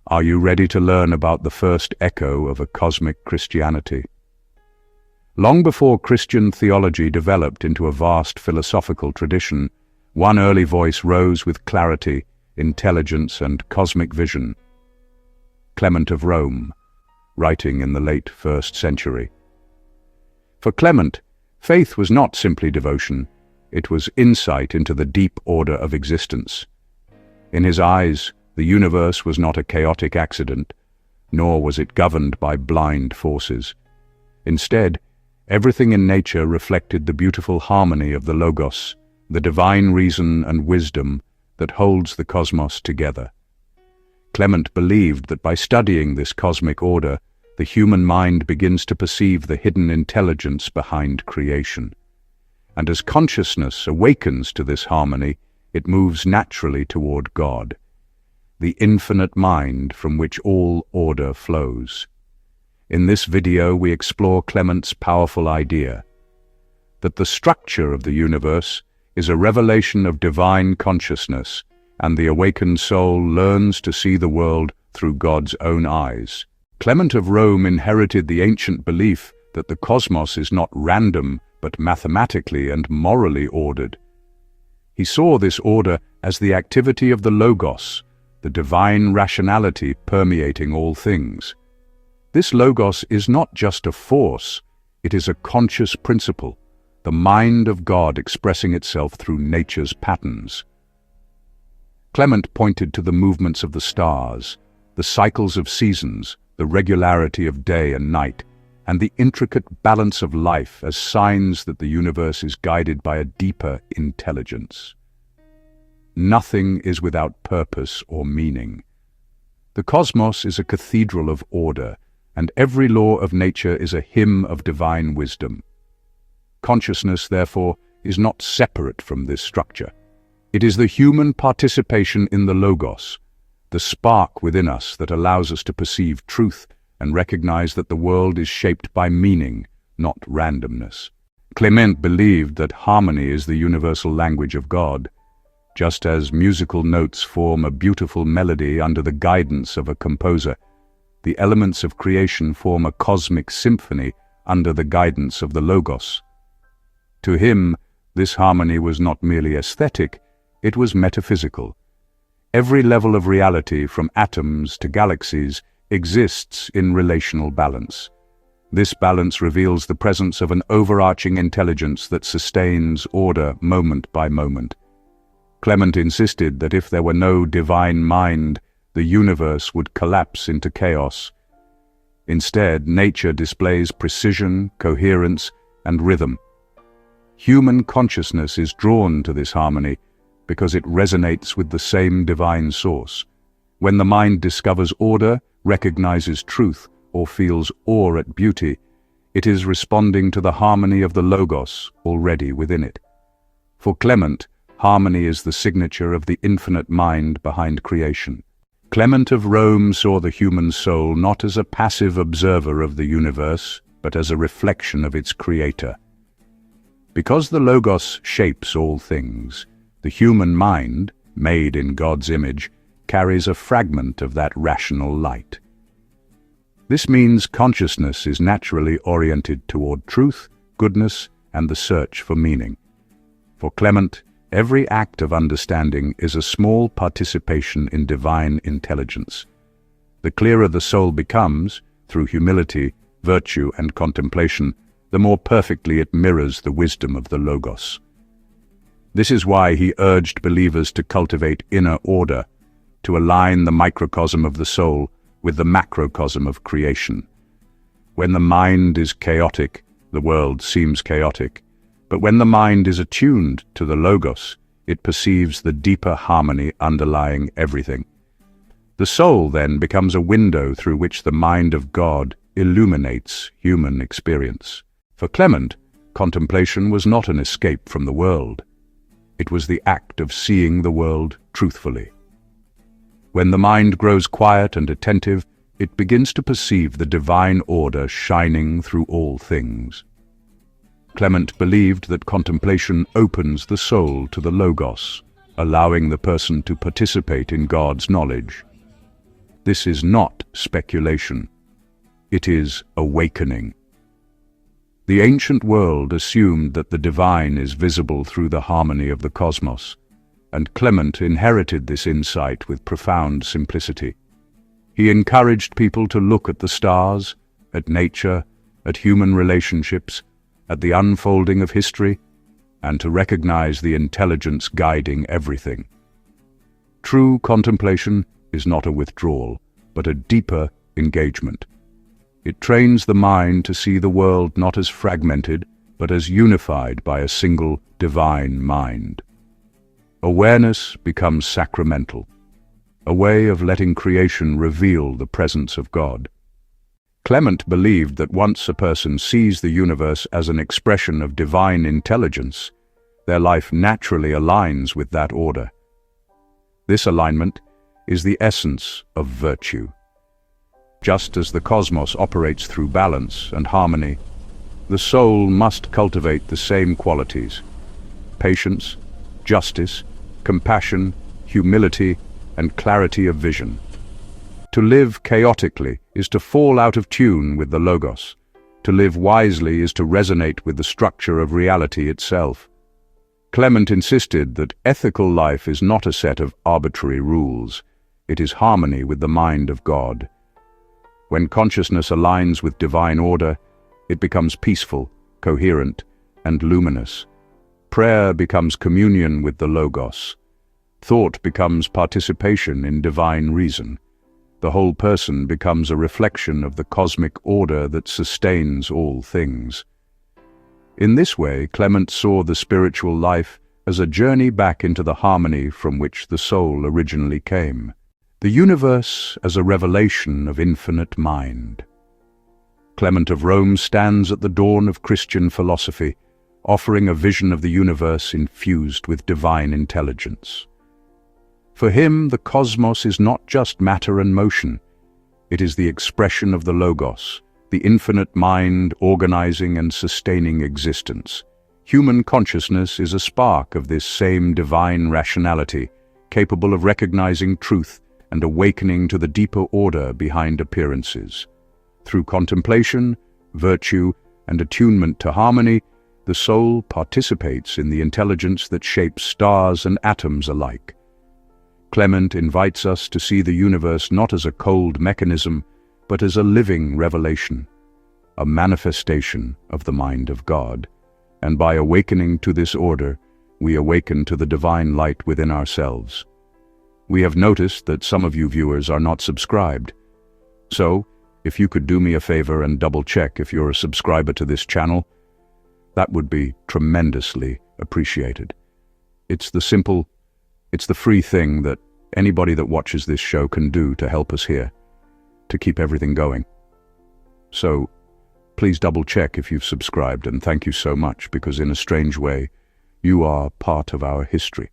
Are you ready to learn about the first echo of a cosmic Christianity? Long before Christian theology developed into a vast philosophical tradition, one early voice rose with clarity, intelligence, and cosmic vision. Clement of Rome, writing in the late 1st century. For Clement, faith was not simply devotion, it was insight into the deep order of existence. In his eyes, the universe was not a chaotic accident, nor was it governed by blind forces. Instead, everything in nature reflected the beautiful harmony of the Logos, the divine reason and wisdom that holds the cosmos together. Clement believed that by studying this cosmic order, the human mind begins to perceive the hidden intelligence behind creation. And as consciousness awakens to this harmony, it moves naturally toward God, the infinite mind from which all order flows. In this video, we explore Clement's powerful idea that the structure of the universe is a revelation of divine consciousness, and the awakened soul learns to see the world through God's own eyes. Clement of Rome inherited the ancient belief that the cosmos is not random, but mathematically and morally ordered. He saw this order as the activity of the Logos, the divine rationality permeating all things. This Logos is not just a force, it is a conscious principle, the mind of God expressing itself through nature's patterns. Clement pointed to the movements of the stars, the cycles of seasons, the regularity of day and night, and the intricate balance of life as signs that the universe is guided by a deeper intelligence. Nothing is without purpose or meaning. The cosmos is a cathedral of order, and every law of nature is a hymn of divine wisdom. Consciousness, therefore, is not separate from this structure. It is the human participation in the Logos, the spark within us that allows us to perceive truth and recognize that the world is shaped by meaning, not randomness. Clement believed that harmony is the universal language of God. Just as musical notes form a beautiful melody under the guidance of a composer, the elements of creation form a cosmic symphony under the guidance of the Logos. To him, this harmony was not merely aesthetic, it was metaphysical. Every level of reality, from atoms to galaxies, exists in relational balance. This balance reveals the presence of an overarching intelligence that sustains order moment by moment. Clement insisted that if there were no divine mind, the universe would collapse into chaos. Instead, nature displays precision, coherence, and rhythm. Human consciousness is drawn to this harmony because it resonates with the same divine source. When the mind discovers order, recognizes truth, or feels awe at beauty, it is responding to the harmony of the Logos already within it. For Clement, harmony is the signature of the infinite mind behind creation. Clement of Rome saw the human soul not as a passive observer of the universe, but as a reflection of its creator. Because the Logos shapes all things, the human mind, made in God's image, carries a fragment of that rational light. This means consciousness is naturally oriented toward truth, goodness, and the search for meaning. For Clement, every act of understanding is a small participation in divine intelligence. The clearer the soul becomes, through humility, virtue, and contemplation, the more perfectly it mirrors the wisdom of the Logos. This is why he urged believers to cultivate inner order, to align the microcosm of the soul with the macrocosm of creation. When the mind is chaotic, the world seems chaotic. But when the mind is attuned to the Logos, it perceives the deeper harmony underlying everything. The soul then becomes a window through which the mind of God illuminates human experience. For Clement, contemplation was not an escape from the world. It was the act of seeing the world truthfully. When the mind grows quiet and attentive, it begins to perceive the divine order shining through all things. Clement believed that contemplation opens the soul to the Logos, allowing the person to participate in God's knowledge. This is not speculation. It is awakening. The ancient world assumed that the divine is visible through the harmony of the cosmos, and Clement inherited this insight with profound simplicity. He encouraged people to look at the stars, at nature, at human relationships, at the unfolding of history, and to recognize the intelligence guiding everything. True contemplation is not a withdrawal, but a deeper engagement. It trains the mind to see the world not as fragmented, but as unified by a single divine mind. Awareness becomes sacramental, a way of letting creation reveal the presence of God. Clement believed that once a person sees the universe as an expression of divine intelligence, their life naturally aligns with that order. This alignment is the essence of virtue. Just as the cosmos operates through balance and harmony, the soul must cultivate the same qualities: patience, justice, compassion, humility, and clarity of vision. To live chaotically is to fall out of tune with the Logos. To live wisely is to resonate with the structure of reality itself. Clement insisted that ethical life is not a set of arbitrary rules. It is harmony with the mind of God. When consciousness aligns with divine order, it becomes peaceful, coherent, and luminous. Prayer becomes communion with the Logos. Thought becomes participation in divine reason. The whole person becomes a reflection of the cosmic order that sustains all things. In this way, Clement saw the spiritual life as a journey back into the harmony from which the soul originally came. The universe as a revelation of infinite mind. Clement of Rome stands at the dawn of Christian philosophy, offering a vision of the universe infused with divine intelligence. For him, the cosmos is not just matter and motion. It is the expression of the Logos, the infinite mind organizing and sustaining existence. Human consciousness is a spark of this same divine rationality, capable of recognizing truth and awakening to the deeper order behind appearances. Through contemplation, virtue, and attunement to harmony, the soul participates in the intelligence that shapes stars and atoms alike. Clement invites us to see the universe not as a cold mechanism, but as a living revelation, a manifestation of the mind of God. And by awakening to this order, we awaken to the divine light within ourselves. We have noticed that some of you viewers are not subscribed. So, if you could do me a favor and double-check if you're a subscriber to this channel, that would be tremendously appreciated. It's the free thing that anybody that watches this show can do to help us here, to keep everything going. So, please double-check if you've subscribed, and thank you so much, because in a strange way, you are part of our history.